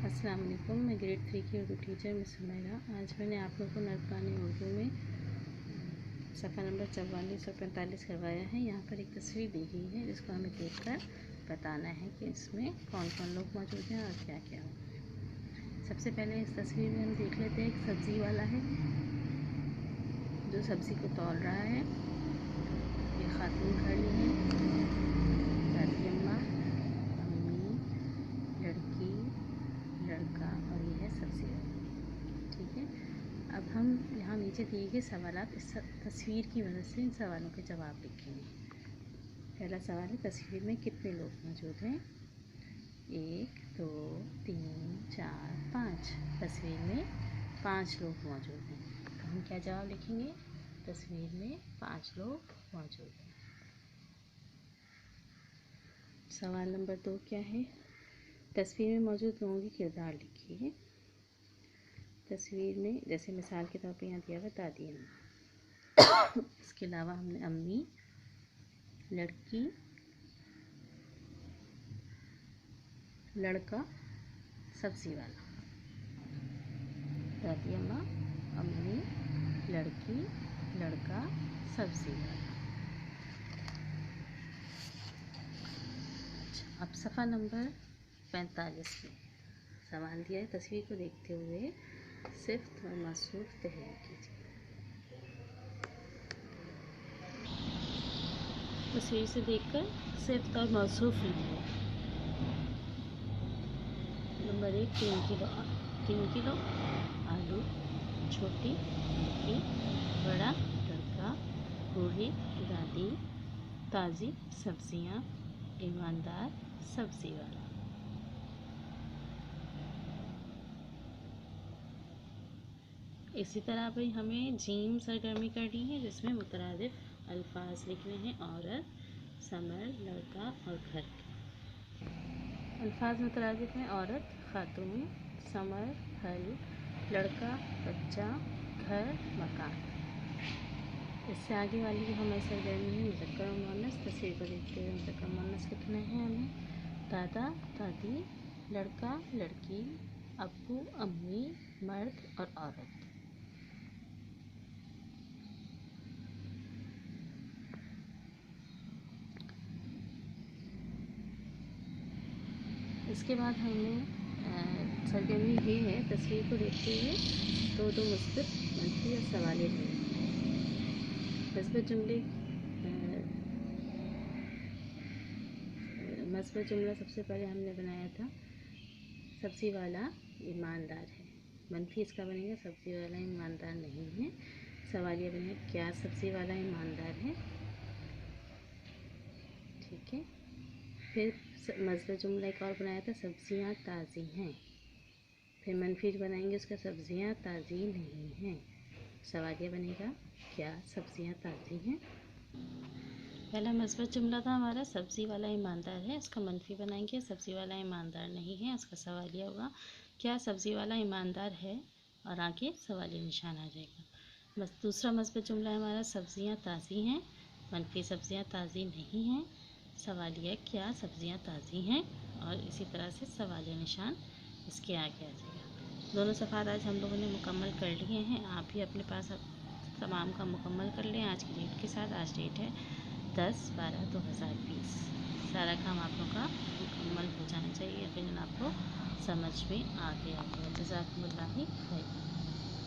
अस्सलाम वालेकुम। मैं ग्रेड 3 की उर्दू टीचर मिस हुमैरा। आज मैंने आप लोगों को नरकानी उर्दू में सफ़ा नंबर 44 और 45 करवाया है। यहाँ पर एक तस्वीर दी गई है जिसको हमें देखकर बताना है कि इसमें कौन कौन लोग मौजूद हैं और क्या क्या है। सबसे पहले इस तस्वीर में हम देख लेते हैं एक सब्ज़ी वाला है जो सब्ज़ी को तौल रहा है। ये खातून खड़ी है, दादी अम्मा, अम्मी, लड़की, लड़का और ये है सब्ज़ी वाला। ठीक है, अब हम यहाँ नीचे दिए गए सवालात इस तस्वीर की मदद से इन सवालों के जवाब लिखेंगे। पहला सवाल है, तस्वीर में कितने लोग मौजूद हैं? 1 2 3 4 5। तस्वीर में 5 लोग मौजूद हैं। तो हम क्या जवाब लिखेंगे? तस्वीर में 5 लोग मौजूद हैं। सवाल नंबर 2 क्या है? तस्वीर में मौजूद लोगों के किरदार लिखिए। तस्वीर में जैसे मिसाल के तौर पे यहाँ दिया हुआ दादी अम्मा, इसके अलावा हमने अम्मी, लड़की, लड़का, सब्ज़ी वाला। दादी अम्मा, अम्मी, लड़की, लड़का, सब्ज़ी वाला। अच्छा, अब सफ़ा नंबर 45 में सवाल दिया है। तस्वीर को देखते हुए सिफ्त और मौसूफ तहरीर कीजिए। तस्वीर से देखकर सिफ्त और मौसूफ लिखिए। नंबर 1, 3 किलो आलू, छोटी लड़की, बड़ा लड़का, बूढ़ी दादी, ताज़ी सब्जियां, ईमानदार सब्ज़ी वाला। इसी तरह भाई हमें जीम सरगर्मी करनी है जिसमें मुतरादिफ अल्फाज लिखने हैं। औरत, समर, लड़का और घर के अल्फाज मुतरादिफ हैं। औरत खातून, समर फल, लड़का बच्चा, घर मकान। इससे आगे वाली जो हमारी सरगर्मी है मुज़क्कर और मुअन्नस। तस्वीर को देखते हुए मुज़क्कर मुअन्नस लिखना है हमें। दादा दादी, लड़का लड़की, अब्बू अम्मी, मर्द और औरत। इसके बाद हमें सरगर्मी ये है, तस्वीर को देखते हुए दो मुस्बत, मंफी और सवालिया जुमले। मुस्बत जुमला सबसे पहले हमने बनाया था, सब्ज़ी वाला ईमानदार है। मंफी इसका बनेगा, सब्ज़ी वाला ईमानदार नहीं है। सवालिया बनेगा, क्या सब्ज़ी वाला ईमानदार है? ठीक है। फिर मज़बूत जुमला एक और बनाया था, सब्ज़ियाँ ताज़ी हैं। फिर मनफी बनाएंगे उसका, सब्ज़ियाँ ताज़ी नहीं हैं। सवालिया बनेगा, क्या सब्ज़ियाँ ताज़ी हैं? पहला मज़बूत जुमला था हमारा, सब्ज़ी वाला ईमानदार है। उसका मनफी बनाएंगे, सब्ज़ी वाला ईमानदार नहीं है। उसका सवालिया होगा, क्या सब्ज़ी वाला ईमानदार है? और आगे सवालिया निशान आ जाएगा। बस दूसरा मज़बूत जुमला हमारा, सब्ज़ियाँ ताज़ी हैं। मनफी, सब्ज़ियाँ ताज़ी नहीं हैं। सवालिया, क्या सब्ज़ियाँ ताज़ी हैं? और इसी तरह से सवालिया निशान इसके आगे आ जाएगा। दोनों सफ़ात आज हम लोगों ने मुकम्मल कर लिए हैं। आप भी अपने पास तमाम का मुकम्मल कर लें आज की डेट के साथ। आज डेट है 10/12/2020। सारा काम आप लोगों का मुकम्मल हो जाना चाहिए। यकीनन आपको समझ में आ गया होगा। जज़ाकुमुल्लाह खैर।